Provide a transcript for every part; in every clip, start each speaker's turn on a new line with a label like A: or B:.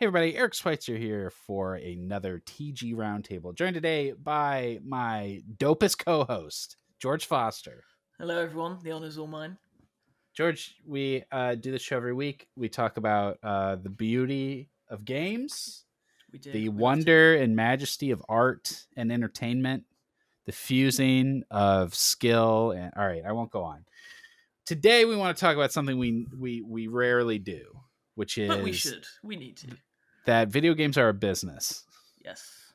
A: Hey everybody, Eric Switzer here for another TG Roundtable. Joined today by my dopest co-host, George Foster.
B: Hello, everyone. The honor's all mine.
A: George, we do this show every week. We talk about the beauty of games,
B: We do.
A: the
B: We love to.
A: wonder and majesty of art and entertainment, the fusing of skill. And all right, I won't go on. Today we want to talk about something we rarely do, which is
B: But we should. We need to.
A: that video games are a business.
B: Yes.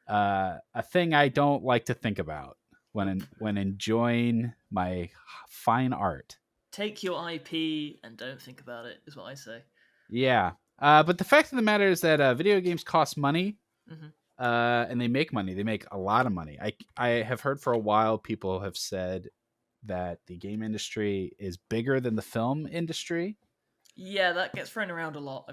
A: A thing I don't like to think about when enjoying my fine art.
B: Take your IP and don't think about it, is what I say.
A: Yeah. But the fact of the matter is that video games cost money,
B: Mhm.
A: and they make money. They make a lot of money. I have heard for a while people have said that the game industry is bigger than the film industry.
B: Yeah, that gets thrown around a lot.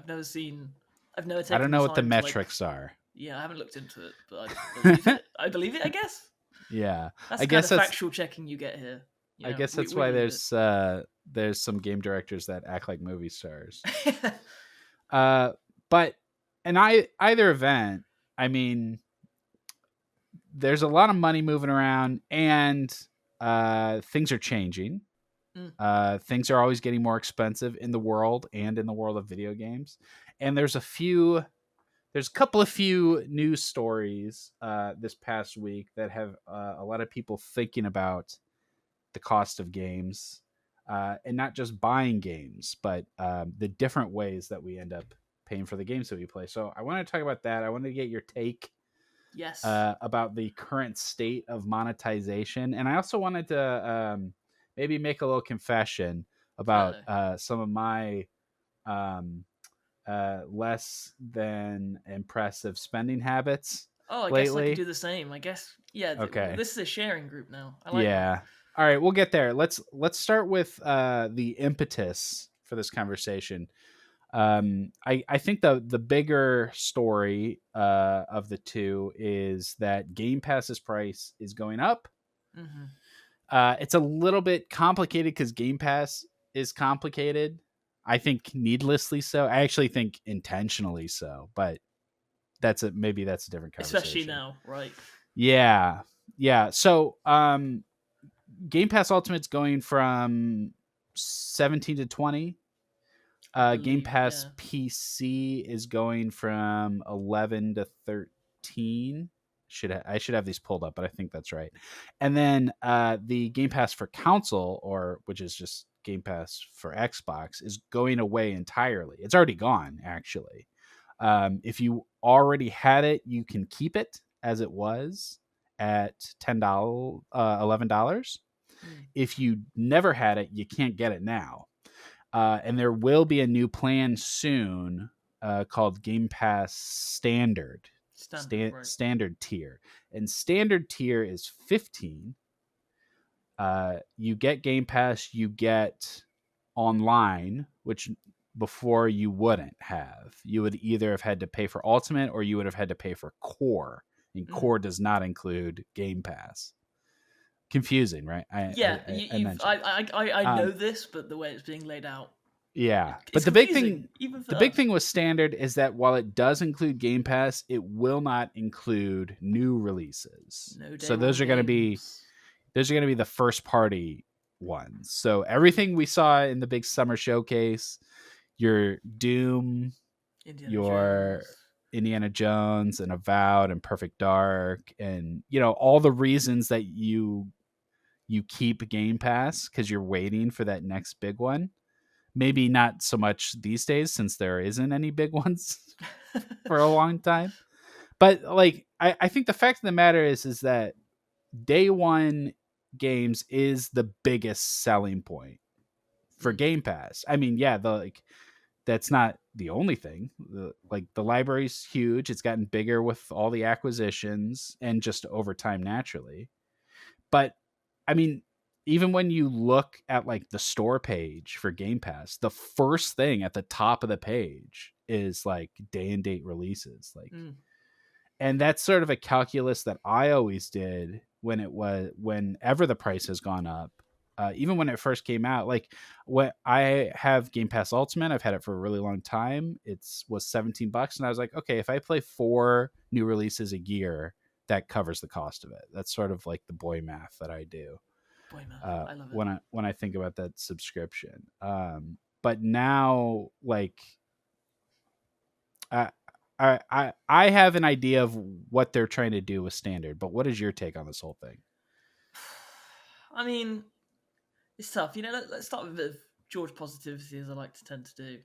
B: I've never
A: I
B: taken
A: don't
B: the
A: know what the
B: time to
A: metrics are.
B: Yeah, I haven't looked into it, but I believe it. I believe it, I guess.
A: Yeah.
B: That's
A: I
B: the kind
A: guess
B: of
A: that's
B: factual checking you get here.
A: I guess that's
B: We
A: why
B: need
A: there's some game directors that act like movie stars.
B: it.
A: But in either event, I mean, there's a lot of money moving around, and things are changing. Things are always getting more expensive in the world and in the world of video games. And there's a couple of few news stories this past week that have a lot of people thinking about the cost of games, and not just buying games, but the different ways that we end up paying for the games that we play. So I want to talk about that. I want to get your take
B: Yes.
A: about the current state of monetization, and I also wanted to maybe make a little confession about some of my less than impressive spending habits.
B: Oh, I guess I could
A: Lately.
B: do the same. I guess. Yeah.
A: Okay.
B: This is a sharing group now. I like that.
A: Yeah. All right, we'll get there. Let's start with the impetus for this conversation. I think the bigger story of the two is that Game Pass's price is going up.
B: Mm-hmm.
A: It's a little bit complicated because Game Pass is complicated. I think needlessly so. I actually think intentionally so, but maybe that's a different conversation.
B: Especially now, right?
A: Yeah. So, Game Pass Ultimate's going from 17 to 20. Game Pass PC is going from 11 to 13. I should have these pulled up, but I think that's right. And then the Game Pass for console, which is just Game Pass for Xbox, is going away entirely. It's already gone, actually. If you already had it, you can keep it as it was at $10, $11. If you never had it, you can't get it now. And there will be a new plan soon called Game Pass Standard. Standard tier. And standard tier is 15. You get Game Pass, you get online, which before you wouldn't have. You would either have had to pay for Ultimate or you would have had to pay for Core. And Core does not include Game Pass. Confusing, right?
B: I know this, but the way it's being laid out.
A: Yeah, but the big thing with Standard is that while it does include Game Pass, it will not include new releases. So those are going to be the first party ones. So everything we saw in the big summer showcase, your Doom, Indiana Jones and Avowed and Perfect Dark, and all the reasons that you keep Game Pass because you're waiting for that next big one. Maybe not so much these days since there isn't any big ones for a long time. But I think the fact of the matter is that day one games is the biggest selling point for Game Pass. I mean, yeah, that's not the only thing. The library's huge. It's gotten bigger with all the acquisitions and just over time naturally. But I mean, even when you look at the store page for Game Pass, the first thing at the top of the page is day and date releases. And that's sort of a calculus that I always did whenever the price has gone up. even when it first came out. Like, what I have Game Pass Ultimate, I've had it for a really long time. Was $17, and I was like, okay, if I play 4 new releases a year, that covers the cost of it. That's sort of like the boy math that I do.
B: Boy, man, I love it.
A: When I think about that subscription. But now, like, I I have an idea of what they're trying to do with standard, but what is your take on this whole thing?
B: I mean, it's tough. Let's start with a bit of George positivity, as I like to tend to do.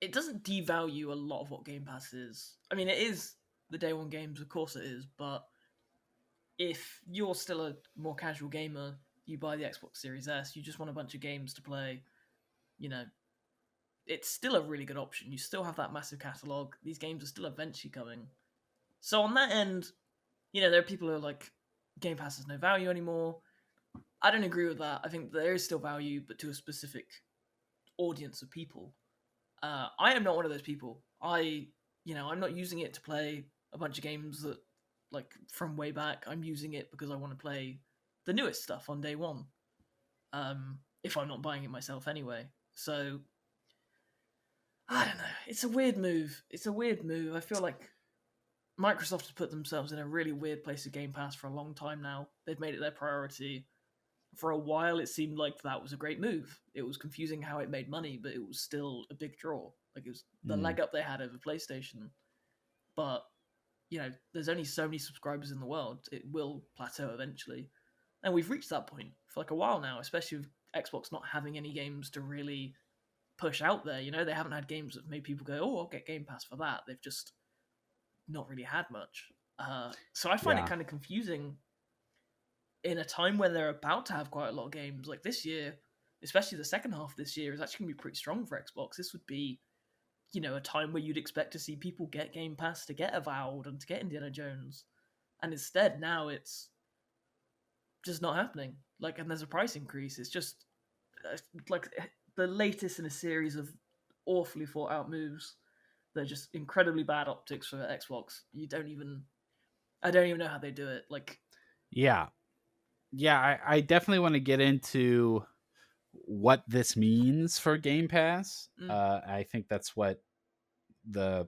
B: It doesn't devalue a lot of what Game Pass is. I mean, it is the day one games, of course it is, but if you're still a more casual gamer, you buy the Xbox Series S, you just want a bunch of games to play, you know, it's still a really good option. You still have that massive catalogue. These games are still eventually coming. So on that end, there are people who are like, Game Pass has no value anymore. I don't agree with that. I think there is still value, but to a specific audience of people. I am not one of those people. I'm not using it to play a bunch of games that, like, from way back. I'm using it because I want to play the newest stuff on day one. If I'm not buying it myself anyway. So, I don't know. It's a weird move. I feel like Microsoft has put themselves in a really weird place with Game Pass for a long time now. They've made it their priority. For a while, it seemed like that was a great move. It was confusing how it made money, but it was still a big draw. Like, it was the leg up they had over PlayStation. But, there's only so many subscribers in the world. It will plateau eventually. And we've reached that point for like a while now, especially with Xbox not having any games to really push out there. They haven't had games that made people go, oh, I'll get Game Pass for that. They've just not really had much. So I find it kind of confusing in a time when they're about to have quite a lot of games. Like this year, especially the second half of this year, is actually going to be pretty strong for Xbox. This would be, a time where you'd expect to see people get Game Pass to get Avowed and to get Indiana Jones. And instead, now it's just not happening. Like, and there's a price increase. It's just like the latest in a series of awfully thought out moves. They're just incredibly bad optics for Xbox. I don't even know how they do it. Like,
A: yeah, I definitely want to get into what this means for Game Pass. I think that's what the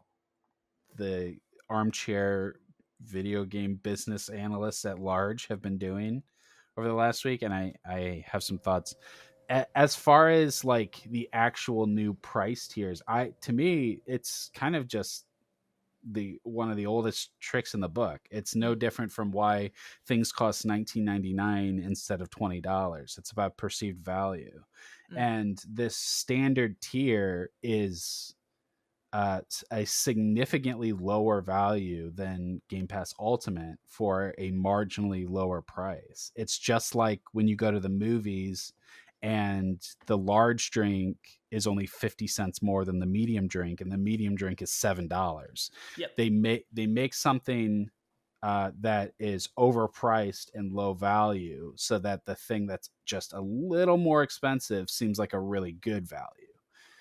A: armchair video game business analysts at large have been doing over the last week, and I have some thoughts. As far as like the actual new price tiers, to me it's kind of just one of the oldest tricks in the book. It's no different from why things cost $19.99 instead of $20. It's about perceived value. And this standard tier is a significantly lower value than Game Pass Ultimate for a marginally lower price. It's just like when you go to the movies and the large drink is only 50 cents more than the medium drink, and the medium drink is $7.
B: Yep.
A: They make something that is overpriced and low value so that the thing that's just a little more expensive seems like a really good value.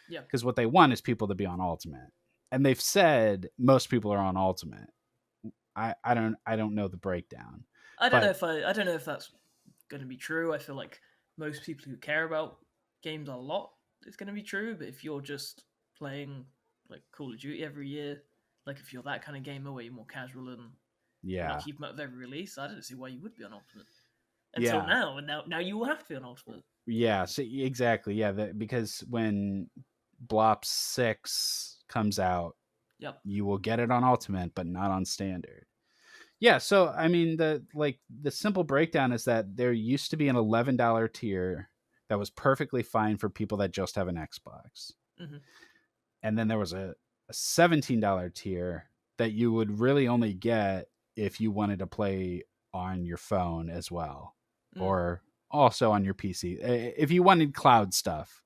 B: Yeah.
A: Because what they want is people to be on Ultimate, and they've said most people are on Ultimate. I don't know the breakdown.
B: I don't know if that's going to be true. I feel like most people who care about games a lot, it's going to be true. But if you're just playing like Call of Duty every year, like if you're that kind of gamer where you're more casual and not keep up with every release, I don't see why you would be on Ultimate until now. And now you will have to be on Ultimate.
A: Yeah, so exactly. Yeah, because when Blop 6 comes out, you will get it on Ultimate, but not on Standard. Yeah, so I mean the simple breakdown is that there used to be an $11 tier that was perfectly fine for people that just have an Xbox. And then there was a $17 tier that you would really only get if you wanted to play on your phone as well, or also on your PC. If you wanted cloud stuff,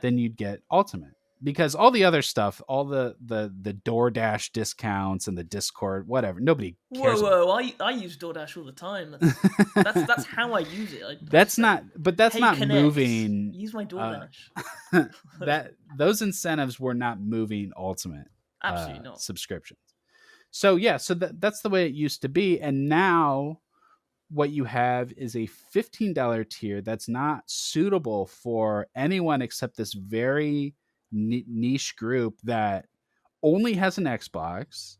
A: then you'd get Ultimate. Because all the other stuff, all the DoorDash discounts and the Discord, whatever, nobody cares.
B: Whoa! I use DoorDash all the time. That's how I use it.
A: That's not moving.
B: Use my DoorDash.
A: Those incentives were not moving Ultimate.
B: Absolutely not.
A: Subscriptions. So yeah, so that's the way it used to be, and now what you have is a $15 tier that's not suitable for anyone except this very niche group that only has an Xbox,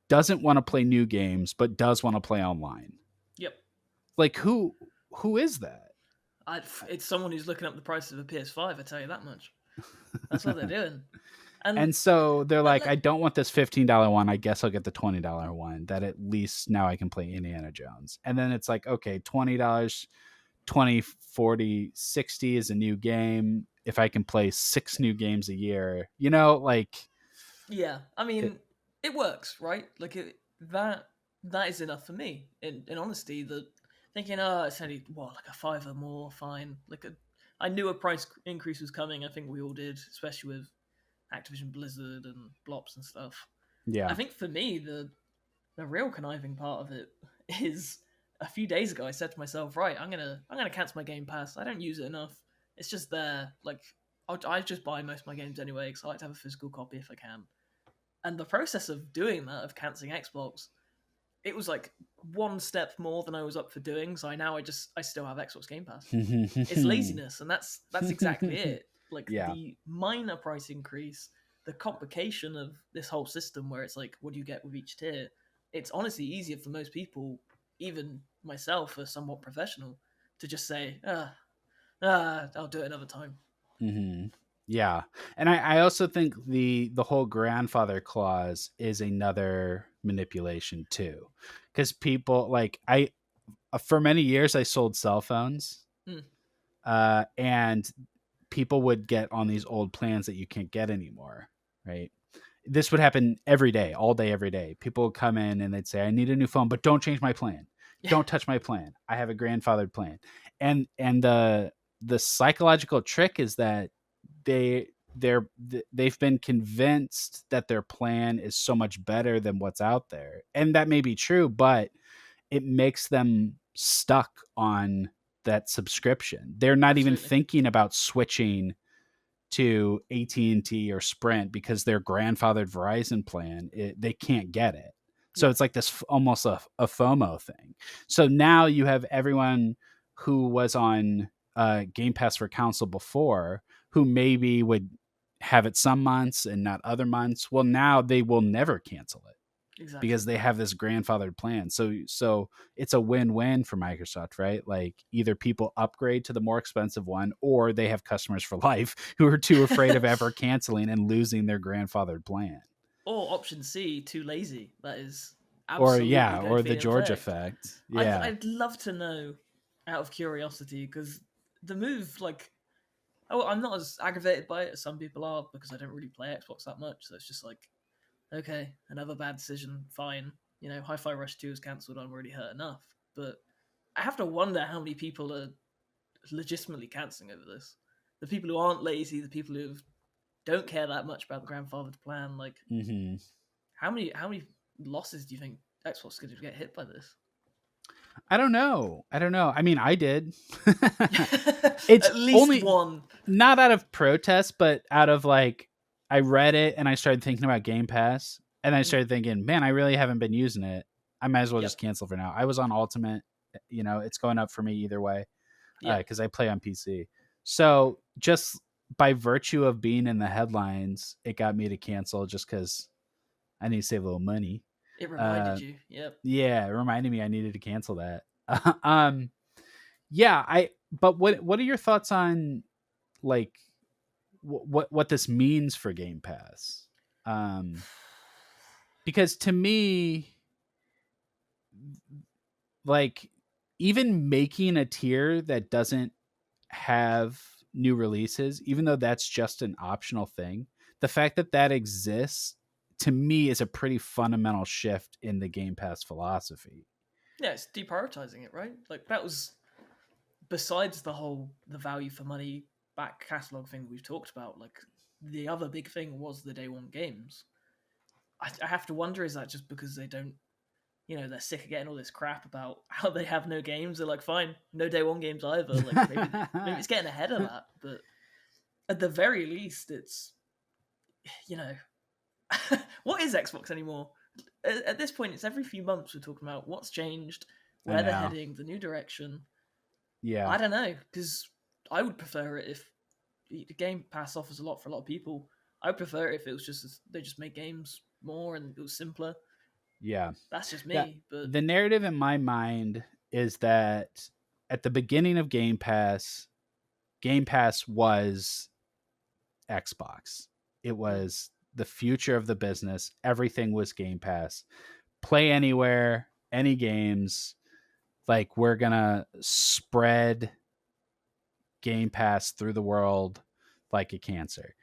A: doesn't want to play new games, but does want to play online.
B: Yep.
A: Like who is that?
B: It's someone who's looking up the price of a PS5. I tell you that much. That's what they're doing.
A: And so they're like,
B: let,
A: I don't want this $15 one. I guess I'll get the $20 one that at least now I can play Indiana Jones. And then it's like, okay, $20, 20, 40, 60 is a new game. If I can play 6 new games a year, like.
B: Yeah, I mean, it works, right? Like that is enough for me. In honesty, thinking, it's only like a fiver more, fine. I knew a price increase was coming. I think we all did, especially with Activision Blizzard and Blops and stuff.
A: Yeah.
B: I think for me, the real conniving part of it is a few days ago I said to myself, right, I'm gonna cancel my Game Pass. I don't use it enough. It's just there. Like I just buy most of my games anyway because I like to have a physical copy if I can. And the process of doing that, of cancelling Xbox, it was like one step more than I was up for doing. So I still have Xbox Game Pass. It's laziness, and that's exactly it. Like
A: Yeah.
B: the minor price increase, the complication of this whole system where it's like, what do you get with each tier? It's honestly easier for most people, even myself, a somewhat professional, to just say, I'll do it another time.
A: Mm-hmm. Yeah. And I also think the whole grandfather clause is another manipulation too. Because people like for many years I sold cell phones. And people would get on these old plans that you can't get anymore, right? This would happen every day, all day, every day. People would come in and they'd say, I need a new phone, but don't change my plan. Don't touch my plan. I have a grandfathered plan. And the psychological trick is that they've been convinced that their plan is so much better than what's out there. And that may be true, but it makes them stuck on that subscription. They're not even thinking about switching to AT&T or Sprint because their grandfathered Verizon plan, they can't get it. So it's like this almost a FOMO thing. So now you have everyone who was on Game Pass for Council before who maybe would have it some months and not other months. Well, now they will never cancel it. Exactly. Because they have this grandfathered plan. So it's a win-win for Microsoft, right? Like either people upgrade to the more expensive one or they have customers for life who are too afraid of ever canceling and losing their grandfathered plan.
B: Or option C, too lazy. That is absolutely
A: or the George effect. Yeah.
B: I'd love to know out of curiosity because the move, like, I'm not as aggravated by it as some people are because I don't really play Xbox that much. So it's just like, okay, another bad decision, fine. Hi-Fi Rush 2 is cancelled, I'm already hurt enough. But I have to wonder how many people are legitimately cancelling over this. The people who aren't lazy, the people who don't care that much about the grandfathered plan, like, how many losses do you think Xbox is going to get hit by this?
A: I don't know. I mean, I did. It's
B: at least
A: only
B: one.
A: Not out of protest, but out of like, I read it and I started thinking about Game Pass and I started thinking, man, I really haven't been using it. I might as well just cancel for now. I was on Ultimate, it's going up for me either way because I play on PC. So just by virtue of being in the headlines, it got me to cancel just because I need to save a little money.
B: It reminded you. Yep.
A: Yeah, it reminded me I needed to cancel that. But what are your thoughts on like what this means for Game Pass? Because to me, like even making a tier that doesn't have new releases, even though that's just an optional thing, the fact that exists to me is a pretty fundamental shift in the Game Pass philosophy.
B: Yeah, it's deprioritizing it, right? Like that was besides the value for money back catalog thing we've talked about. Like the other big thing was the day one games. I have to wonder, is that just because they don't, they're sick of getting all this crap about how they have no games? They're like, fine, no day one games either. Like maybe it's getting ahead of that, but at the very least, it's what is Xbox anymore? At this point, it's every few months we're talking about what's changed,
A: I
B: where they're
A: know.
B: heading, the new direction.
A: Yeah.
B: I don't know, because I would prefer it if the Game Pass offers a lot for a lot of people. I would prefer it if it was just they just made games more and it was simpler.
A: Yeah.
B: That's just
A: Yeah.
B: me, but
A: The narrative in my mind is that at the beginning of Game Pass was Xbox. It
B: mm,
A: was the future of the business. Everything was Game Pass. Play anywhere, any games. Like, we're going to spread Game Pass through the world like a cancer.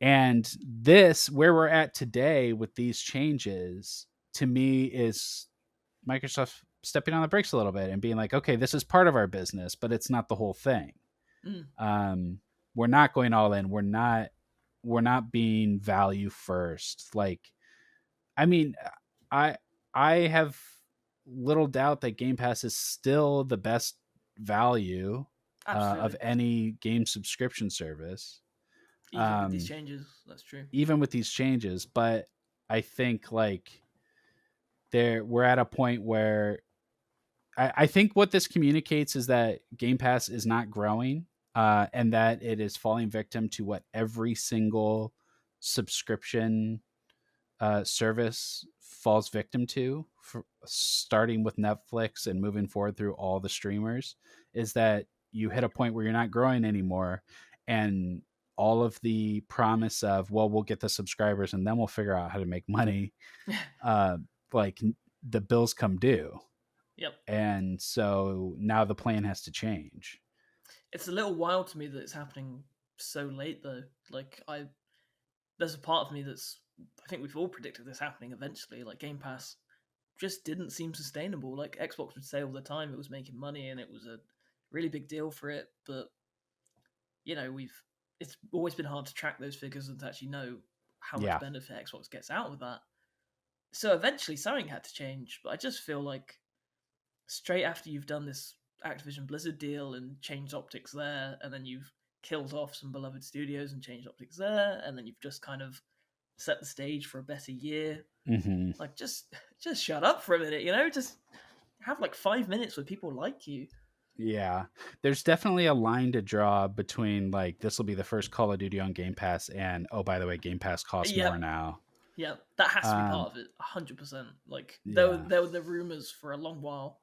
A: And this, where we're at today with these changes, to me is Microsoft stepping on the brakes a little bit and being like, okay, this is part of our business, but it's not the whole thing.
B: mm,
A: Um, we're not going all in. We're not being value first. Like, I mean, I I have little doubt that Game Pass is still the best value of
B: absolutely.
A: any game subscription service.
B: Even with these
A: Um,
B: changes, that's true.
A: even with these changes, but I think like we're at a point where I think what this communicates is that Game Pass is not growing, and that it is falling victim to what every single subscription service falls victim to, starting with Netflix and moving forward through all the streamers, is that you hit a point where you're not growing anymore, and all of the promise of, well, we'll get the subscribers and then we'll figure out how to make money, uh, like the bills come due,
B: Yep.
A: and so now the plan has to change.
B: It's a little wild to me that it's happening so late though. Like there's a part of me that's I think we've all predicted this happening eventually. Like Game Pass just didn't seem sustainable. Like Xbox would say all the time it was making money and it was a really big deal for it, but we've it's always been hard to track those figures and to actually know how much
A: Yeah.
B: benefit Xbox gets out of that. So eventually something had to change, but I just feel like straight after you've done this Activision Blizzard deal and changed optics there, and then you've killed off some beloved studios and changed optics there, and then you've just kind of set the stage for a better year.
A: Mm-hmm.
B: Like just shut up for a minute, just have like 5 minutes where people like you.
A: Yeah, there's definitely a line to draw between like this will be the first Call of Duty on Game Pass and, oh, by the way, Game Pass costs more
B: Yep,
A: now.
B: yep, that has to be
A: Um,
B: part of it, 100%. Like
A: yeah,
B: there were the rumors for a long while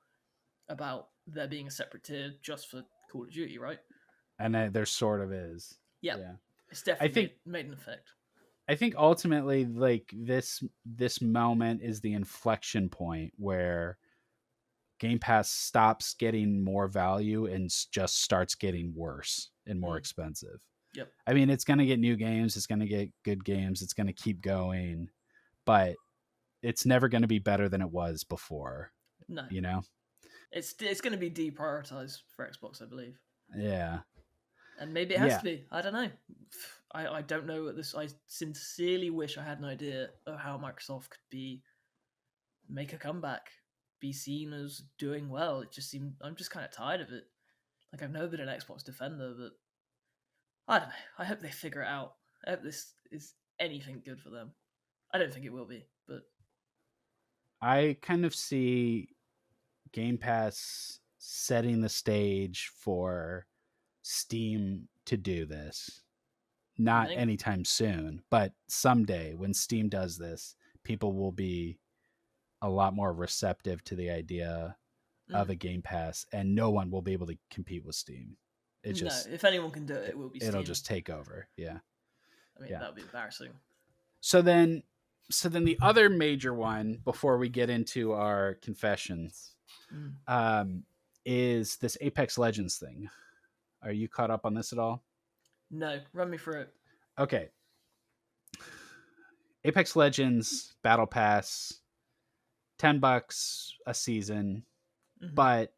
B: about there being a separate tier just for Call of Duty, right?
A: and there sort of is.
B: Yep,
A: Yeah,
B: it's
A: I
B: definitely
A: think
B: made an effect.
A: I think ultimately like this moment is the inflection point where Game Pass stops getting more value and just starts getting worse and more
B: Mm,
A: expensive.
B: yep.
A: I mean, it's going to get new games, it's going to get good games, it's going to keep going, but it's never going to be better than it was before,
B: No,
A: you know?
B: it's going to be deprioritized for Xbox, I believe,
A: Yeah.
B: and maybe it has
A: Yeah.
B: to be. I don't know. I don't know what this. I sincerely wish I had an idea of how Microsoft could make a comeback, be seen as doing well. It just seemed I'm just kind of tired of it. Like I've never been an Xbox defender, but I don't know. I hope they figure it out. I hope this is anything good for them. I don't think it will be, but
A: I kind of see Game Pass setting the stage for Steam to do this.
B: you
A: Not
B: think?
A: anytime soon, but someday when Steam does this, people will be a lot more receptive to the idea of
B: Mm.
A: a Game Pass, and no one will be able to compete with Steam. It
B: No,
A: just
B: if anyone can do it, it will be
A: it'll
B: Steam.
A: just take over. Yeah.
B: I mean,
A: Yeah.
B: that would be embarrassing.
A: So then the other major one before we get into our confessions,
B: Mm.
A: um, is this Apex Legends thing. Are you caught up on this at all?
B: No, run me through it.
A: Okay. Apex Legends Battle Pass, $10 a season,
B: Mm-hmm.
A: but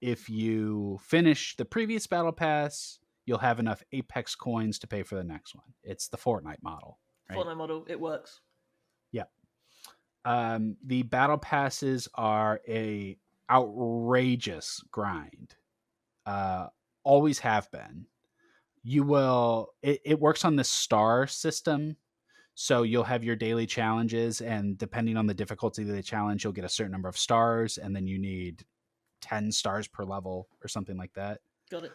A: if you finish the previous Battle Pass, you'll have enough Apex coins to pay for the next one. It's the Fortnite model, right?
B: Fortnite model, it works.
A: Yeah. The battle passes are a outrageous grind. Uh, Always have been. It works on the star system. So you'll have your daily challenges, and depending on the difficulty of the challenge, you'll get a certain number of stars, and then you need 10 stars per level or something like that.
B: Got it.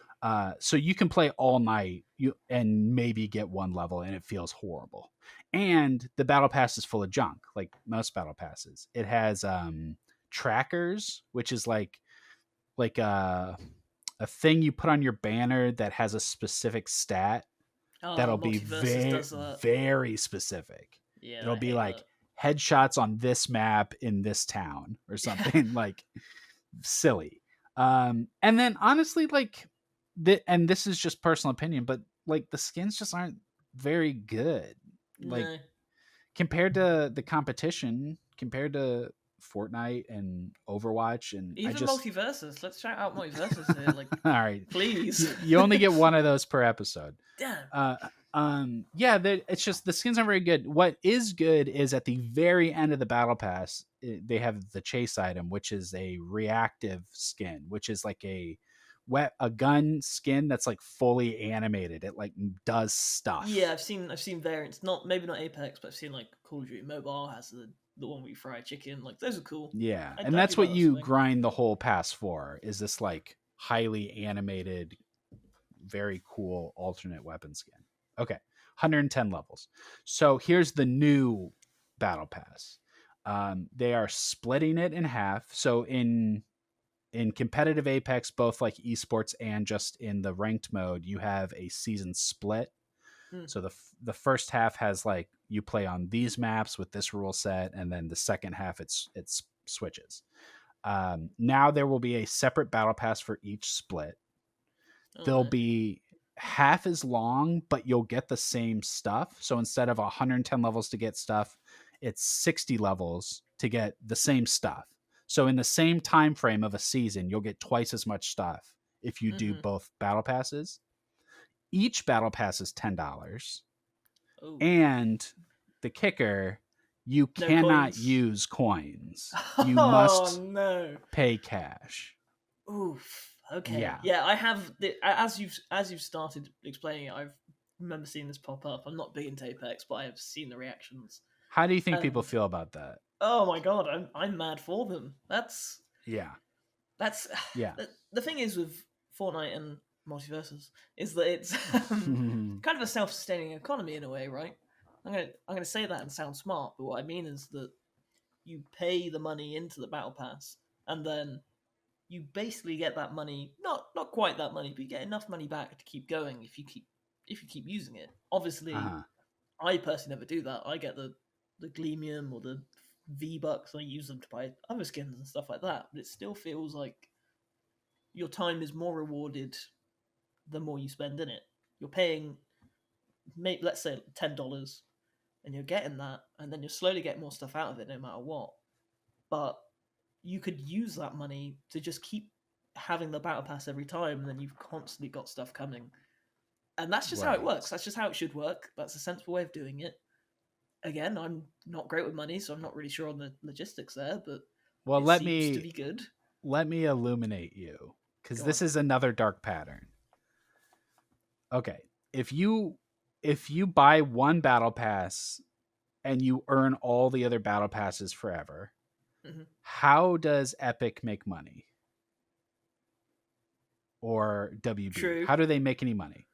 A: So you can play all night and maybe get one level, and it feels horrible. And the battle pass is full of junk, like most battle passes. It has trackers, which is like a thing you put on your banner that has a specific stat
B: Oh,
A: that'll be
B: Multiverses
A: very
B: does that.
A: very specific.
B: Yeah,
A: It'll
B: I
A: be
B: hate
A: like
B: that.
A: headshots on this map in this town or something like silly. And then honestly, like and this is just personal opinion, but like the skins just aren't very good. Like
B: No.
A: compared to the competition, compared to Fortnite and Overwatch, and I
B: Even
A: just
B: Multiverses. Let's shout out Multiverses here. Like,
A: all right,
B: please.
A: you only get one of those per episode.
B: Damn.
A: Yeah, it's just the skins aren't very good. What is good is at the very end of the battle pass, they have the chase item, which is a reactive skin, which is like a gun skin that's like fully animated. It like does stuff.
B: Yeah, I've seen variants. Not maybe not Apex, but I've seen like Call of Duty Mobile has the one where you fry chicken. Like those are cool.
A: Yeah,
B: I
A: and
B: do
A: that's
B: like
A: what
B: that
A: you
B: sort of thing.
A: grind the whole pass for. Is this like highly animated, very cool alternate weapon skin? Okay, 110 levels. So here's the new battle pass. They are splitting it in half. So in competitive Apex, both like esports and just in the ranked mode, you have a season split.
B: Mm.
A: So the first half has like you play on these maps with this rule set, and then the second half it's switches. Now there will be a separate battle pass for each split. They'll
B: Alright.
A: be half as long, but you'll get the same stuff. So instead of 110 levels to get stuff, it's 60 levels to get the same stuff. So in the same time frame of a season, you'll get twice as much stuff if you do both battle passes. Each battle pass is $10.
B: Oh.
A: And the kicker, you
B: No
A: cannot
B: coins.
A: use coins. You
B: Oh
A: must
B: no.
A: pay cash.
B: Oof. Okay.
A: Yeah.
B: Yeah, I have as you've started explaining it, I remember seeing this pop up. I'm not big into Apex, but I have seen the reactions.
A: How do you think people
B: And
A: feel about that?
B: oh my god, I'm mad for them. That's
A: Yeah. Yeah.
B: the thing is with Fortnite and multiverses is that it's kind of a self-sustaining economy in a way, right? I'm gonna say that and sound smart, but what I mean is that you pay the money into the battle pass, and then you basically get that money, not quite that money, but you get enough money back to keep going if you keep using it. Obviously,
A: Uh-huh.
B: I personally never do that. I get the Gleamium or the V-Bucks, I use them to buy other skins and stuff like that, but it still feels like your time is more rewarded the more you spend in it. You're paying, maybe let's say $10, and you're getting that, and then you're slowly getting more stuff out of it no matter what. But you could use that money to just keep having the battle pass every time, and then you've constantly got stuff coming. And that's just how it works. That's just how it should work. That's a sensible way of doing it. Again, I'm not great with money, so I'm not really sure on the logistics there, but
A: Well,
B: it seems to be good.
A: Let me illuminate you, because this is another dark pattern. Okay, if you buy one battle pass and you earn all the other battle passes forever, how does Epic make money? Or WB?
B: True.
A: How do they make any money?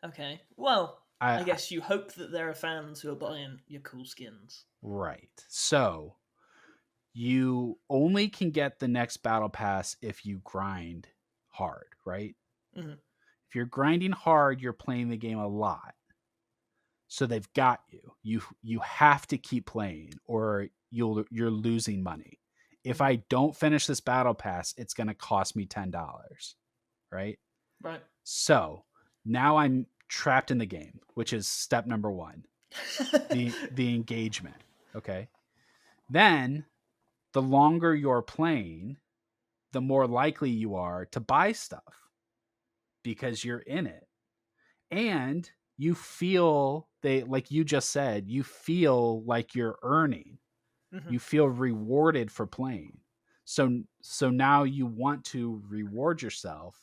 B: Okay. Well, I guess you hope that there are fans who are buying your cool skins.
A: Right. So you only can get the next battle pass if you grind hard, right?
B: Mm-hmm.
A: If you're grinding hard, you're playing the game a lot. So they've got you. You have to keep playing or you're losing money. If I don't finish this battle pass, it's going to cost me $10, right?
B: Right.
A: So, now I'm trapped in the game, which is step number 1. the engagement, okay? Then the longer you're playing, the more likely you are to buy stuff because you're in it. And you feel like you just said, you feel like you're earning. Mm-hmm. You feel rewarded for playing. So now you want to reward yourself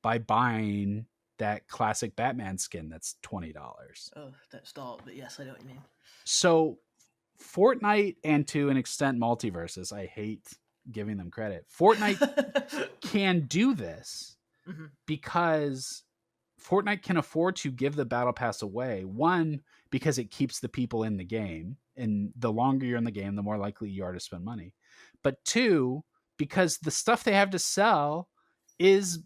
A: by buying that classic Batman skin that's $20.
B: Oh, don't start, but yes, I know what you mean.
A: So Fortnite and to an extent multiverses, I hate giving them credit. Fortnite can do this because Fortnite can afford to give the battle pass away. One, because it keeps the people in the game, and the longer you're in the game, the more likely you are to spend money. But two, because the stuff they have to sell is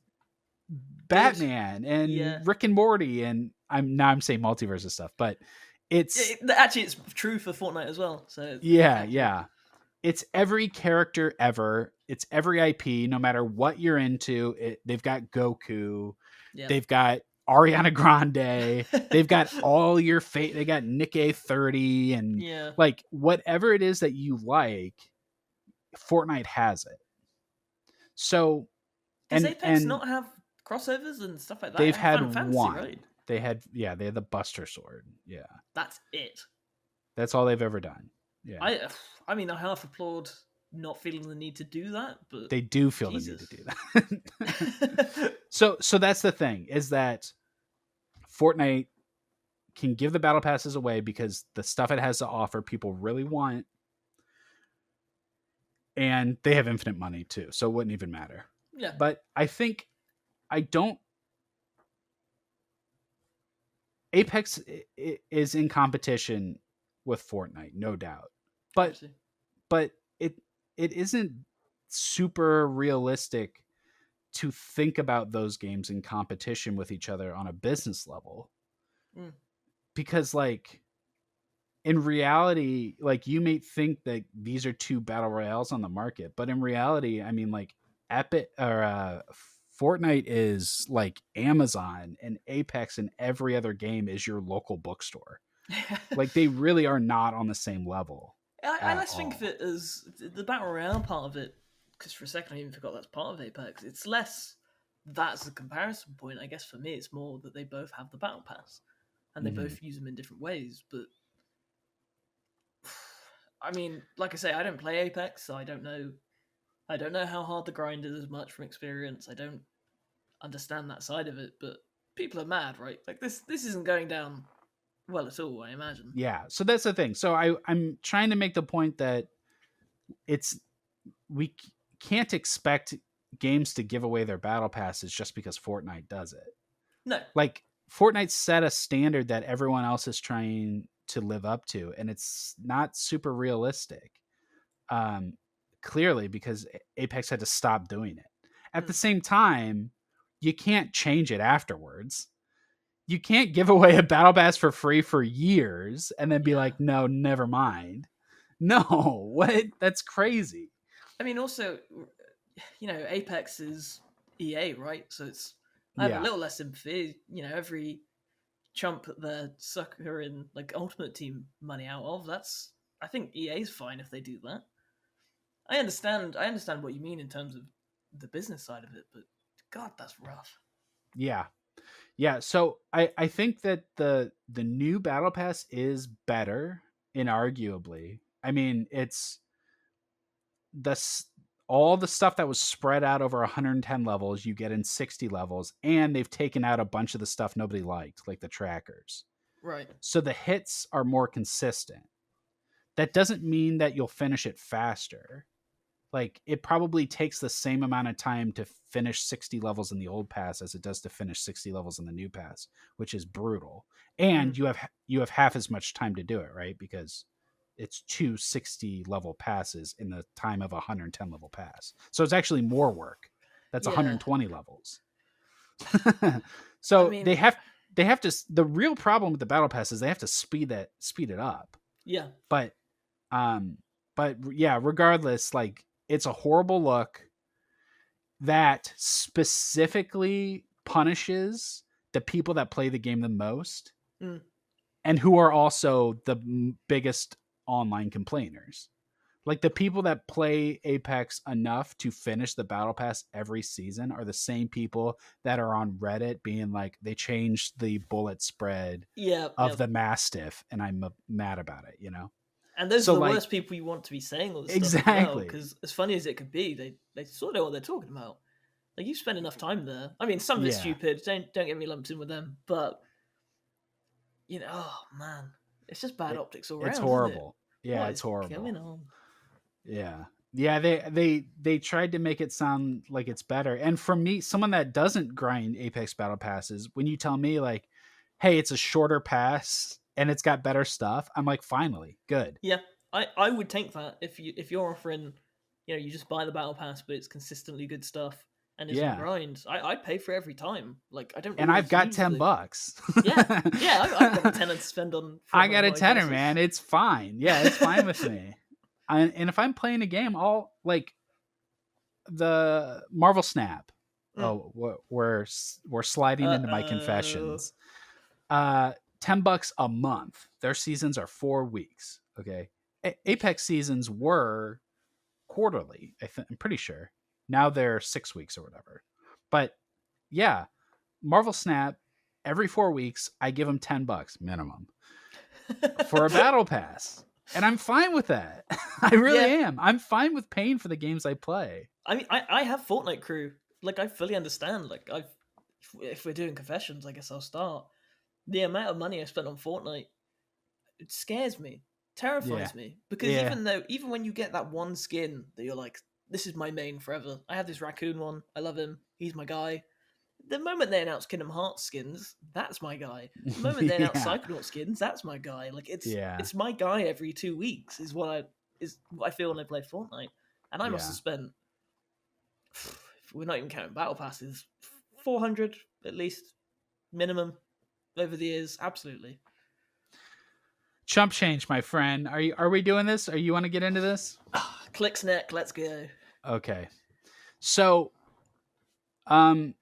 A: Batman and Rick and Morty, and I'm saying multiverse of stuff, but it's
B: actually it's true for Fortnite as well. So
A: yeah. It's every character ever. It's every IP, no matter what you're into. They've got Goku. Yep. They've got Ariana Grande. They've got all your fate. They got Nick A30 and like whatever it is that you like, Fortnite has it. So
B: does Apex not have crossovers and stuff like that?
A: They've had
B: Final Fantasy,
A: one.
B: Right?
A: They had the Buster Sword. Yeah.
B: That's it.
A: That's all they've ever done. Yeah.
B: I mean, I half applaud not feeling the need to do that, but
A: they do feel the need to do that. so that's the thing, is that Fortnite can give the battle passes away because the stuff it has to offer people really want, and they have infinite money too, so it wouldn't even matter.
B: Yeah.
A: But I think Apex is in competition with Fortnite, no doubt. But it isn't super realistic to think about those games in competition with each other on a business level. Because like in reality, like you may think that these are two battle royales on the market, but in reality, I mean, like Epic or Fortnite is like Amazon, and Apex and every other game is your local bookstore. Like they really are not on the same level.
B: I let's think of it as the battle royale part of it, because for a second I even forgot that's part of Apex. It's less that's the comparison point. I guess for me, it's more that they both have the battle pass, and they both use them in different ways. But I mean, like I say, I don't play Apex, so I don't know how hard the grind is as much from experience. I don't understand that side of it, but people are mad, right? Like this isn't going down well at all, I imagine.
A: Yeah, so that's the thing. So I'm trying to make the point that we can't expect games to give away their battle passes just because Fortnite does it.
B: No.
A: Like Fortnite set a standard that everyone else is trying to live up to, and it's not super realistic. Clearly, because Apex had to stop doing it. At the same time, you can't change it afterwards. You can't give away a battle pass for free for years and then be like, no, never mind. No, what? That's crazy.
B: I mean, also, Apex is EA, right? So I have a little less sympathy. Every chump that they're suckering like Ultimate Team money out of, I think EA's fine if they do that. I understand what you mean in terms of the business side of it, but God, that's rough.
A: Yeah. So I think that the new battle pass is better, inarguably. I mean, it's all the stuff that was spread out over 110 levels you get in 60 levels, and they've taken out a bunch of the stuff nobody liked, like the trackers.
B: Right.
A: So the hits are more consistent. That doesn't mean that you'll finish it faster. Like it probably takes the same amount of time to finish 60 levels in the old pass as it does to finish 60 levels in the new pass, which is brutal. And you have half as much time to do it, right? Because it's 2 60 level passes in the time of a 110 level pass. So it's actually more work. That's 120 levels. So I mean, they have to, the real problem with the battle pass is they have to speed it up.
B: Yeah.
A: But yeah, regardless, like it's a horrible look that specifically punishes the people that play the game the most and who are also the biggest online complainers. Like the people that play Apex enough to finish the battle pass every season are the same people that are on Reddit being like, they changed the bullet spread of the Mastiff and I'm mad about it,
B: And those are the worst people you want to be saying all this stuff as well, because as funny as it could be, they sort of know what they're talking about. Like you spend enough time there. I mean, some of it's stupid. Don't get me lumped in with them, but oh man, it's just bad optics all around.
A: It's horrible.
B: Isn't it?
A: Yeah,
B: what
A: it's horrible.
B: Going on?
A: Yeah. Yeah, they tried to make it sound like it's better. And for me, someone that doesn't grind Apex Battle Passes, when you tell me like, "Hey, it's a shorter pass and it's got better stuff," I'm like, "Finally, good."
B: Yeah, I would take that if you're offering, you just buy the battle pass, but it's consistently good stuff and isn't
A: Yeah.
B: grind. I'd pay for every time. Like I don't
A: And I've
B: always
A: got
B: use
A: 10
B: the.
A: bucks.
B: Yeah, yeah. I've got a tenner to spend on
A: I
B: Fortnite
A: got a tenner,
B: monetizers.
A: man. It's fine. Yeah, it's fine with me. And if I'm playing a game, I'll like the Marvel Snap.
B: Mm.
A: Oh, we're sliding into my
B: Uh-oh.
A: confessions. Uh, $10 a month. Their seasons are 4 weeks. Okay, Apex seasons were quarterly. I'm pretty sure. Now they're 6 weeks or whatever. But yeah, Marvel Snap. Every 4 weeks, I give them $10 minimum for a battle pass, and I'm fine with that. I really
B: Yeah,
A: am. I'm fine with paying for the games I play.
B: I mean, I have Fortnite crew. Like, I fully understand. Like, if we're doing confessions, I guess I'll start. The amount of money I spent on Fortnite, it scares me,
A: Yeah,
B: terrifies me. Because
A: yeah,
B: even when you get that one skin that you're like, this is my main forever. I have this raccoon one. I love him. He's my guy. The moment they announce Kingdom Hearts skins, that's my guy. The moment they announce
A: yeah,
B: Psychonaut skins, that's my guy. Like
A: yeah,
B: it's my guy every 2 weeks is what I feel when I play Fortnite. And I must
A: yeah.
B: have spent, if we're not even counting battle passes, 400 at least minimum over the years. Absolutely.
A: Chump change, my friend. Are we doing this? Are you want to get into this?
B: Clicks neck, let's go.
A: Okay. So, um,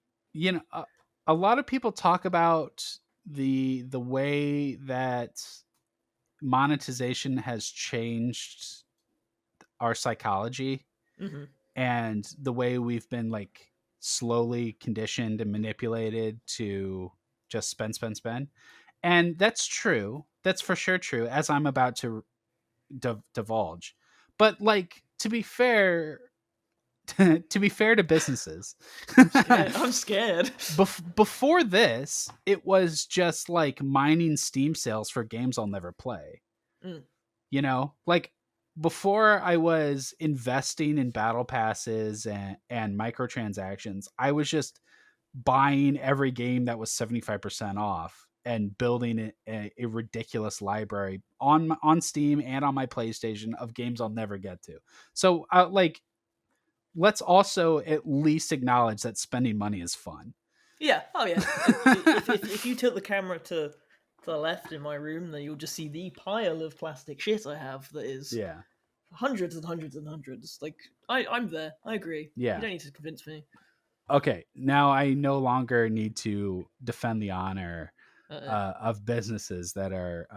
A: a lot of people talk about the way that monetization has changed our psychology
B: Hmm.
A: and the way we've been like slowly conditioned and manipulated to just spend, spend, spend. And that's true. That's for sure true, as I'm about to divulge. But like, to be fair, to be fair to businesses,
B: I'm scared. I'm scared.
A: before this, it was just like mining Steam sales for games I'll never play.
B: Mm.
A: Like before I was investing in battle passes and microtransactions, I was just buying every game that was 75% off and building a ridiculous library on Steam and on my PlayStation of games I'll never get to. So like, let's also at least acknowledge that spending money is fun.
B: Yeah. Oh yeah. If you tilt the camera to the left in my room, then you'll just see the pile of plastic shit I have that is
A: Yeah.
B: hundreds and hundreds and hundreds. Like I'm there. I agree. You
A: Yeah.
B: don't need to convince me.
A: Okay. Now I no longer need to defend the honor
B: Uh-uh.
A: of businesses that are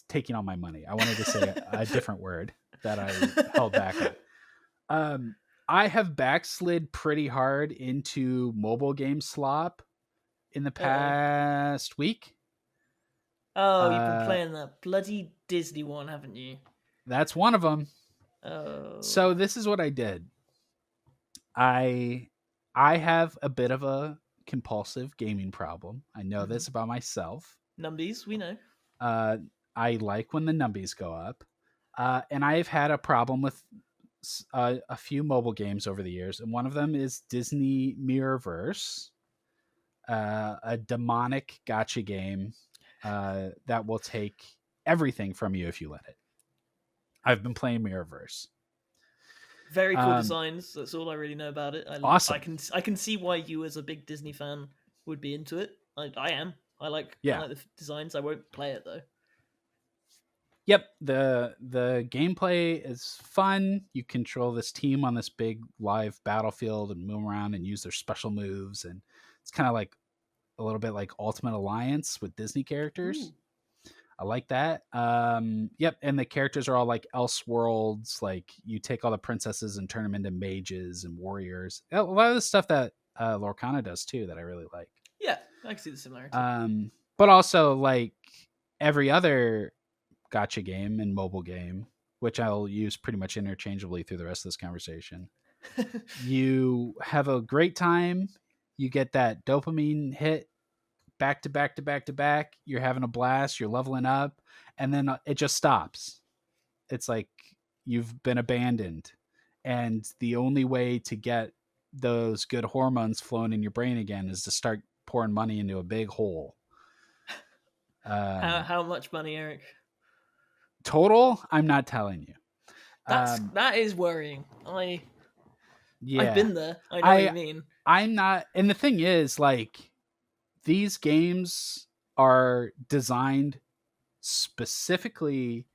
A: taking all my money. I wanted to say a different word that I held back on. I have backslid pretty hard into mobile game slop in the
B: Uh-oh.
A: past week.
B: Oh, you've been
A: Uh,
B: playing that bloody Disney one, haven't you?
A: that's one of them.
B: Oh.
A: So this is what I did. I I have a bit of a compulsive gaming problem. I know
B: Mm-hmm.
A: this about myself.
B: Numbies, we know.
A: Uh, I like when the numbies go up, and I've had a problem with a few mobile games over the years, and one of them is Disney Mirrorverse, a demonic gotcha game that will take everything from you if you let it. I've been playing Mirrorverse.
B: Very cool
A: Um,
B: designs. That's all I really know about it. I
A: awesome.
B: can see why you, as a big Disney fan, would be into it. I am. I
A: Yeah.
B: like the designs. I won't play it though.
A: Yep, the gameplay is fun. You control this team on this big live battlefield and move around and use their special moves, and it's kind of like a little bit like Ultimate Alliance with Disney characters.
B: Ooh.
A: I like that. Yep, and the characters are all like Elseworlds. Like you take all the princesses and turn them into mages and warriors. A lot of the stuff that Lorcana does too that I really like.
B: Yeah, I can see the similarity.
A: But also like every other gotcha game and mobile game, which I'll use pretty much interchangeably through the rest of this conversation. You have a great time. You get that dopamine hit back to back to back to back. You're having a blast. You're leveling up, and then it just stops. It's like you've been abandoned, and the only way to get those good hormones flowing in your brain again is to start pouring money into a big hole.
B: How much money, Eric?
A: Total, I'm not telling you.
B: That is worrying. I've
A: Yeah,
B: been there. I know what you mean.
A: I'm not, and the thing is, like, these games are designed specifically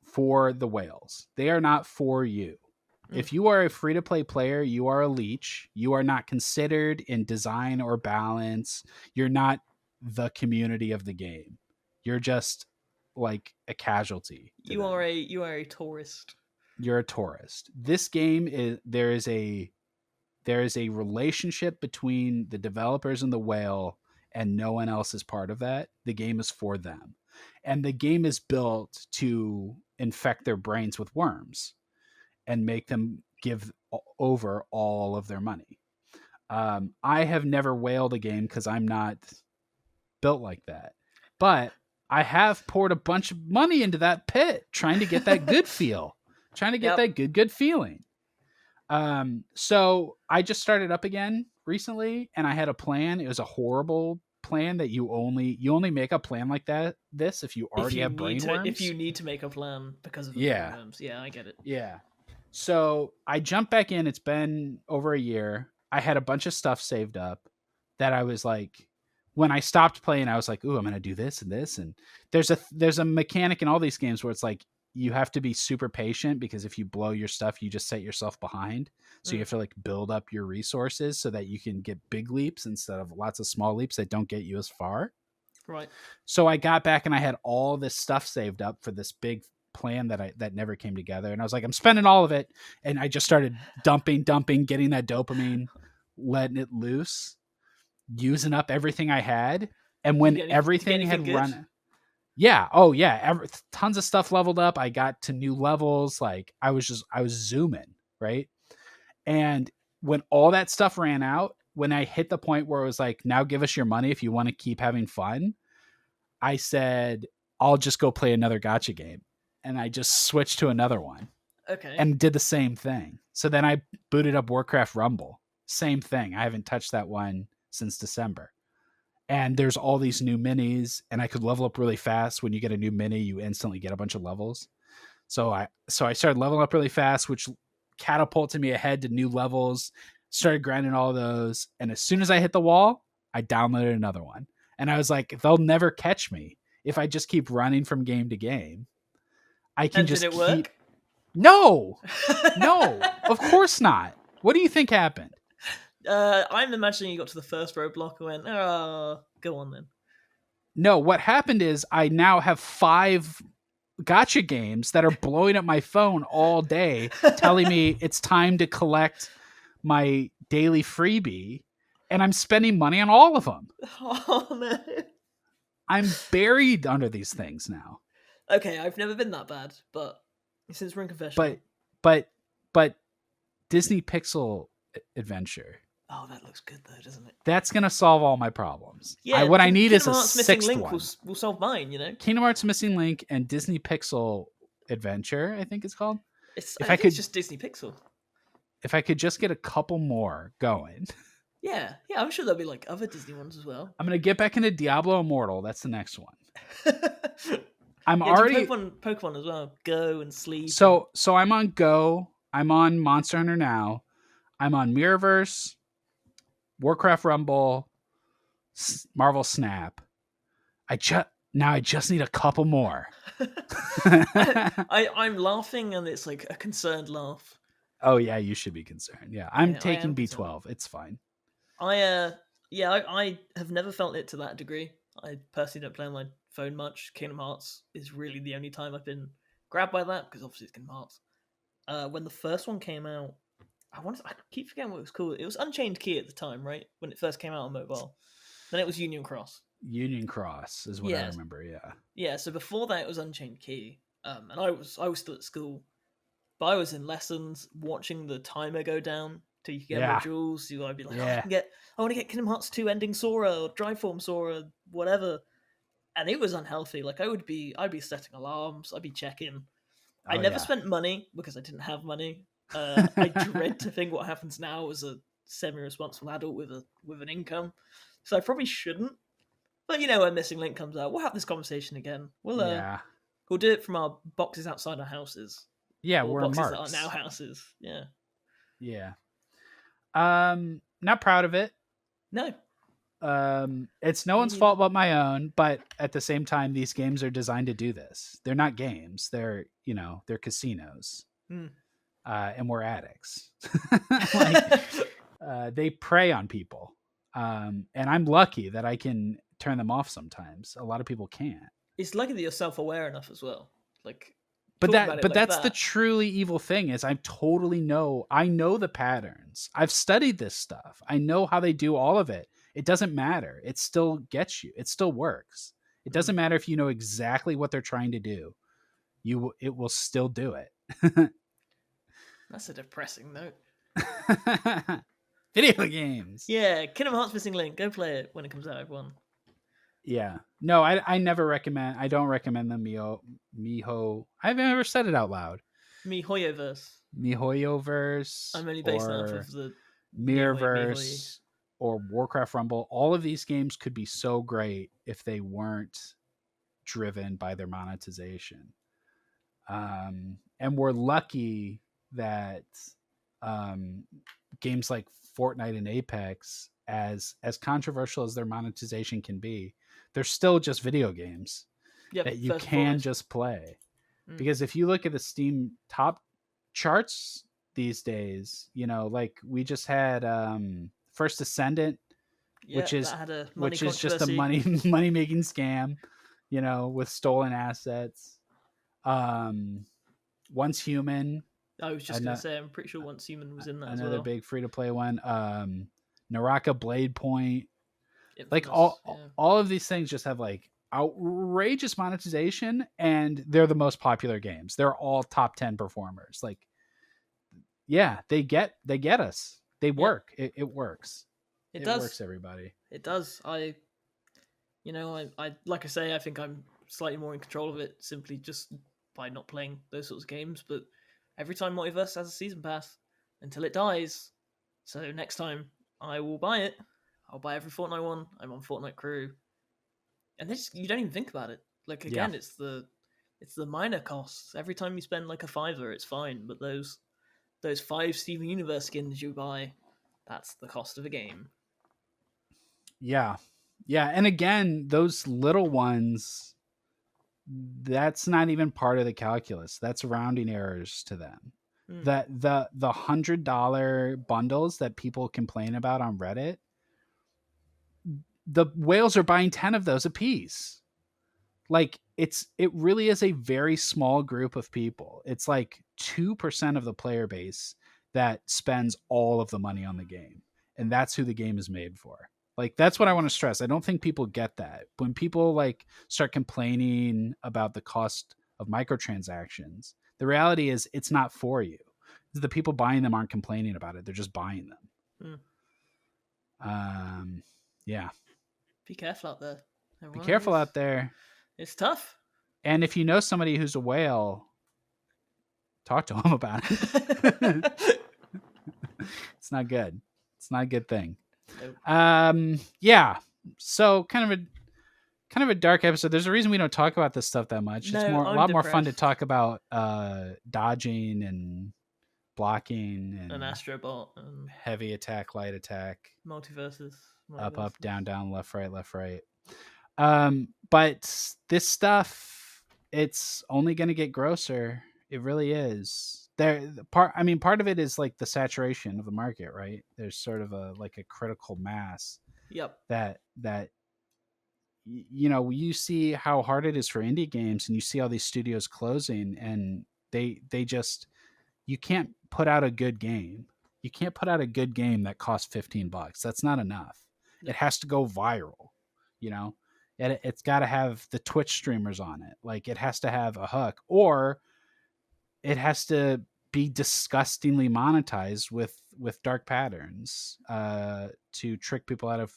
A: for the whales. They are not for you. If you are a free to play player, you are a leech. You are not considered in design or balance. You're not the community of the game. You're just like a casualty.
B: You are a tourist.
A: You're a tourist. This game is there is a relationship between the developers and the whale, and no one else is part of that. The game is for them. And the game is built to infect their brains with worms and make them give over all of their money. I have never whaled a game because I'm not built like that. But I have poured a bunch of money into that pit trying to get that good feel, trying to get that good feeling. So I just started up again recently, and I had a plan. It was a horrible plan that you only make a plan like this if you already have brainworms.
B: If you need to make a plan because of the brainworms. Yeah, I get it.
A: Yeah. So I jumped back in. It's been over a year. I had a bunch of stuff saved up that I was like, when I stopped playing, I was like, ooh, I'm going to do this and this. And there's a mechanic in all these games where it's like, you have to be super patient, because if you blow your stuff, you just set yourself behind. So you have to like build up your resources so that you can get big leaps instead of lots of small leaps that don't get you as far.
B: Right.
A: So I got back and I had all this stuff saved up for this big plan that never came together. And I was like, I'm spending all of it. And I just started dumping, getting that dopamine, letting it loose, using up everything I had. And when everything had run, yeah, oh yeah, tons of stuff leveled up. I got to new levels. Like I was zooming, right? And when all that stuff ran out, when I hit the point where it was like, now give us your money if you want to keep having fun, I said, I'll just go play another gacha game. And I just switched to another one.
B: Okay.
A: And did the same thing. So then I booted up Warcraft Rumble. Same thing. I haven't touched that one since December. And there's all these new minis, and I could level up really fast. When you get a new mini, you instantly get a bunch of levels. So I started leveling up really fast, which catapulted me ahead to new levels. Started grinding all those. And as soon as I hit the wall, I downloaded another one. And I was like, they'll never catch me if I just keep running from game to game. I can just
B: did it work?
A: No, of course not. What do you think happened?
B: I'm imagining you got to the first roadblock and went, oh, go on then.
A: No, what happened is I now have 5 gacha games that are blowing up my phone all day, telling me it's time to collect my daily freebie, and I'm spending money on all of them.
B: Oh, no.
A: I'm buried under these things now.
B: Okay, I've never been that bad, but since we're in confessional.
A: But Disney Pixel Adventure.
B: Oh, that looks good though, doesn't it?
A: That's gonna solve all my problems.
B: Yeah,
A: what I need
B: Kingdom
A: is a
B: Hearts Missing
A: 6th
B: Link
A: one.
B: will solve mine, you know.
A: Kingdom Hearts Missing Link and Disney Pixel Adventure, I think it's called.
B: It's just Disney Pixel.
A: If I could just get a couple more going.
B: Yeah, I'm sure there'll be like other Disney ones as well.
A: I'm gonna get back into Diablo Immortal. That's the next one. I'm already
B: Pokemon as well. Go and Sleep.
A: So I'm on Go. I'm on Monster Hunter now. I'm on Mirrorverse, Warcraft Rumble, Marvel Snap. I just need a couple more.
B: I'm laughing, and it's like a concerned laugh.
A: Oh yeah, you should be concerned. Yeah, I'm taking B12. Concerned. It's fine.
B: I have never felt it to that degree. I personally don't play on my phone much. Kingdom Hearts is really the only time I've been grabbed by that, because obviously it's Kingdom Hearts. When the first one came out, I keep forgetting what it was called. It was Unchained Key at the time, right? When it first came out on mobile. Then it was Union Cross. Union Cross
A: is what I remember, yeah.
B: Yeah, so before that it was Unchained Key. And I was still at school. But I was in lessons watching the timer go down till you get more jewels. So I'd be like, I want to get Kingdom Hearts 2 Ending Sora or Driveform Sora, whatever. And it was unhealthy. Like I'd be setting alarms, I'd be checking. I
A: Oh
B: never
A: yeah.
B: spent money because I didn't have money. I dread to think what happens now as a semi-responsible adult with an income, so I probably shouldn't. But when Missing Link comes out, we'll have this conversation again.
A: Yeah.
B: We'll do it from our boxes outside our houses,
A: Yeah,
B: or
A: we're
B: boxes that are now
A: marks.
B: houses. Yeah.
A: Yeah. Not proud of it.
B: No.
A: It's no
B: Me
A: one's
B: neither.
A: fault but my own, but at the same time, these games are designed to do this. They're not games. They're casinos.
B: Hmm.
A: And we're addicts. Like, they prey on people. And I'm lucky that I can turn them off sometimes. A lot of people can't.
B: It's lucky that you're self-aware enough as well. Like,
A: But
B: talk about it like
A: that's the
B: that.
A: truly evil thing is I know the patterns. I've studied this stuff. I know how they do all of it. It doesn't matter. It still gets you. It still works. It doesn't matter if you know exactly what they're trying to do. It will still do it.
B: That's a depressing note.
A: Video games.
B: Yeah, Kingdom Hearts Missing Link. Go play it when it comes out, everyone.
A: Yeah. No, I never recommend. I don't recommend the Miho. I've never said it out loud.
B: MiHoYoverse.
A: MiHoYoverse.
B: I'm only based off
A: Or
B: of the
A: Mirrorverse or Warcraft Rumble. All of these games could be so great if they weren't driven by their monetization. And we're lucky that games like Fortnite and Apex, as controversial as their monetization can be, they're still just video games that you can just play. Because if you look at the Steam top charts these days, like we just had First Ascendant, which is just a money making scam, with stolen assets. Once Human.
B: I was just gonna say, I'm pretty sure Once Human was in that as well.
A: Another big free to play one. Naraka Blade Point.
B: Infamous,
A: like all of these things just have like outrageous monetization, and they're the most popular games. They're all top 10 performers. Like, yeah, they get us. They work. It works.
B: It does.
A: Works, everybody.
B: It does. I like I say, I think I'm slightly more in control of it simply just by not playing those sorts of games. But every time Multiverse has a season pass until it dies. So next time I will buy it. I'll buy every Fortnite one. I'm on Fortnite Crew, and you don't even think about it. Like, again, it's the minor costs. Every time you spend like a $5, it's fine. But those 5 Steven Universe skins you buy, that's the cost of a game.
A: Yeah. And again, those little ones, that's not even part of the calculus. That's rounding errors to them. That the $100 bundles that people complain about on Reddit, the whales are buying 10 of those a piece. Like, it really is a very small group of people. It's like 2% of the player base that spends all of the money on the game, and that's who the game is made for. Like, that's what I want to stress. I don't think people get that. When people like start complaining about the cost of microtransactions, the reality is it's not for you. The people buying them aren't complaining about it. They're just buying them. Yeah.
B: Be careful out there.
A: Be careful out there.
B: It's tough.
A: And if you know somebody who's a whale, talk to them about it. It's not good. It's not a good thing. Nope. Yeah. So kind of a dark episode. There's a reason we don't talk about this stuff that much. It's a lot more fun to talk about dodging and blocking and
B: an Astrobot and
A: heavy attack, light attack,
B: multiverses.
A: Up, down, left, right. But this stuff, it's only going to get grosser. It really is. Part of it is like the saturation of the market, right? There's sort of a critical mass.
B: Yep.
A: That you see how hard it is for indie games, and you see all these studios closing, and they just, you can't put out a good game. You can't put out a good game that costs $15. That's not enough. Yep. It has to go viral, and it's got to have the Twitch streamers on it. Like, it has to have a hook, or it has to be disgustingly monetized with dark patterns to trick people out of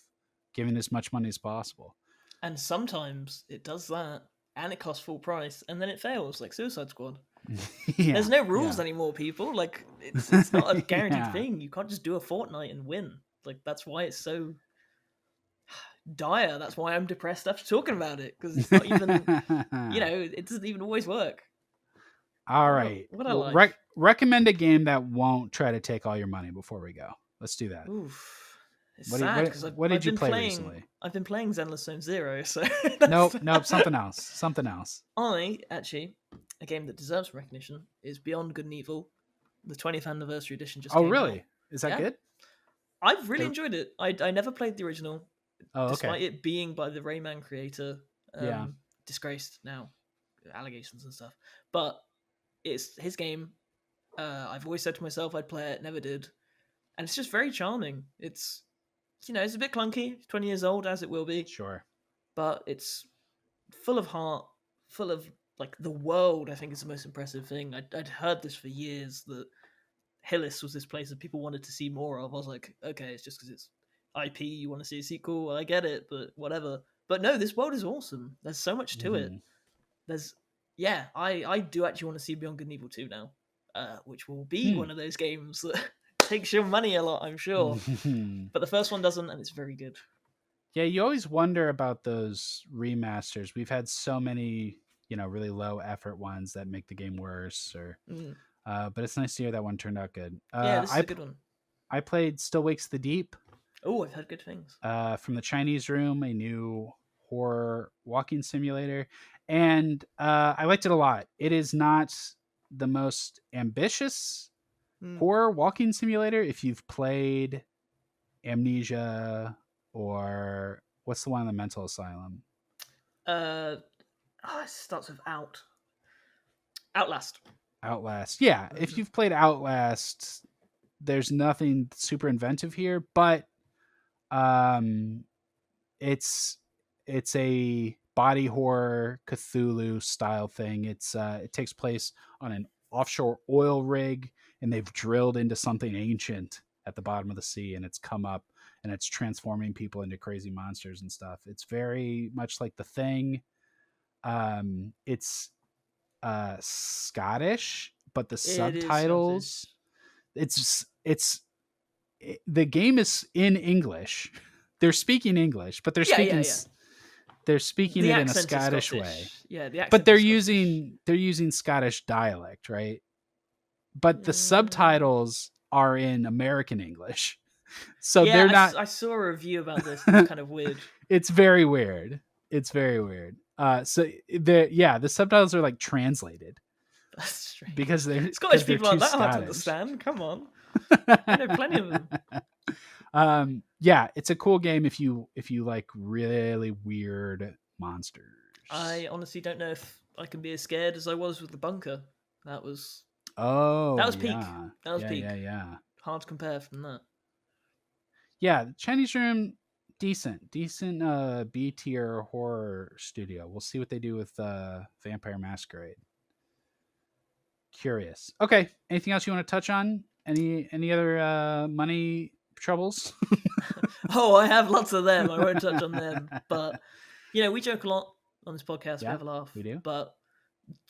A: giving as much money as possible.
B: And sometimes it does that. and it costs full price, and then it fails like Suicide Squad.
A: Yeah,
B: There's no rules
A: yeah.
B: anymore, people. Like it's not a guaranteed
A: Yeah.
B: thing. You can't just do a Fortnite and win. Like that's why it's so dire. That's why I'm depressed after talking about it, because it's not even it doesn't even always work.
A: All right.
B: What a
A: Well,
B: life.
A: recommend a game that won't try to take all your money before we go. Let's do that.
B: Oof. It's
A: What, do you,
B: sad because
A: what
B: I've
A: did you
B: been
A: play
B: playing.
A: recently?
B: I've been playing Zenless Zone Zero, so that's
A: Nope. Something else. Something else.
B: I actually a game that deserves recognition is Beyond Good and Evil. The 20th anniversary edition just
A: Oh,
B: came out.
A: really? Is that
B: Yeah,
A: good?
B: I've really enjoyed it. I never played the original,
A: Oh,
B: despite
A: okay.
B: it being by the Rayman creator,
A: Yeah.
B: disgraced now, allegations and stuff. But it's his game. I've always said to myself I'd play it, never did, and it's just very charming. It's it's a bit clunky, 20 years old as it will be,
A: Sure.
B: but it's full of heart, full of like the world. I think is the most impressive thing. I'd heard this for years that Hillis was this place that people wanted to see more of. I was like, okay, it's just because it's IP, you want to see a sequel. Well, I get it, but whatever. But no, this world is awesome. There's so much to it. There's I do actually want to see Beyond Good and Evil 2 now, which will be one of those games that takes your money a lot, I'm sure. But the first one doesn't, and it's very good.
A: Yeah, you always wonder about those remasters. We've had so many, really low effort ones that make the game worse, or but it's nice to hear that one turned out good.
B: Yeah, this is a good one.
A: I played Still Wakes the Deep.
B: Oh, I've heard good things.
A: From the Chinese Room, a new horror walking simulator, and I liked it a lot. It is not the most ambitious horror walking simulator. If you've played Amnesia, or what's the one in the mental asylum?
B: It starts with Outlast.
A: Outlast. Yeah, if you've played Outlast, there's nothing super inventive here, but it's a body horror Cthulhu style thing. It takes place on an offshore oil rig, and they've drilled into something ancient at the bottom of the sea, and it's come up and it's transforming people into crazy monsters and stuff. It's very much like The Thing. It's Scottish, but the subtitles, the game is in English. They're speaking English, but they're speaking they're speaking
B: the
A: it in a Scottish way.
B: Yeah, the accent.
A: But they're using Scottish dialect, right? But the subtitles are in American English. So they're not.
B: I saw a review about this. It's kind of weird.
A: It's very weird. So the subtitles are like translated.
B: That's strange.
A: Because they're
B: Scottish people aren't that
A: Scottish.
B: hard to understand. Come on. I know plenty of them.
A: Yeah, it's a cool game if you like really weird monsters.
B: I honestly don't know if I can be as scared as I was with the bunker. That was peak.
A: Yeah.
B: That was peak.
A: Yeah.
B: Hard to compare from that.
A: Yeah, Chinese Room, decent B tier horror studio. We'll see what they do with Vampire Masquerade. Curious. Okay, anything else you want to touch on? Any other money troubles?
B: Oh, I have lots of them. I won't touch on them. But we joke a lot on this podcast.
A: Yeah,
B: we have a laugh.
A: We do.
B: But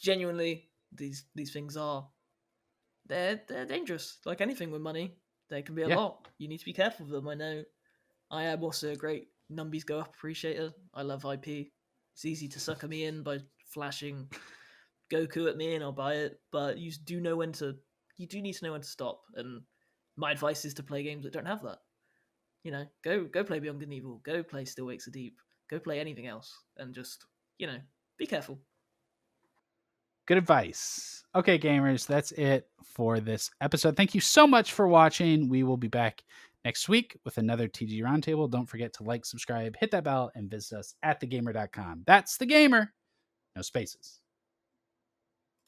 B: genuinely, these things they're dangerous. Like anything with money, they can be a lot. You need to be careful of them. I know. I am also a great numbies go up appreciator. I love IP. It's easy to sucker me in by flashing Goku at me and I'll buy it. But you do know when to. You do need to know when to stop. And my advice is to play games that don't have that. Go play Beyond Good and Evil. Go play Still Wakes the Deep. Go play anything else, and just be careful.
A: Good advice. Okay, gamers, that's it for this episode. Thank you so much for watching. We will be back next week with another TG Roundtable. Don't forget to like, subscribe, hit that bell, and visit us at thegamer.com. That's The Gamer. No spaces.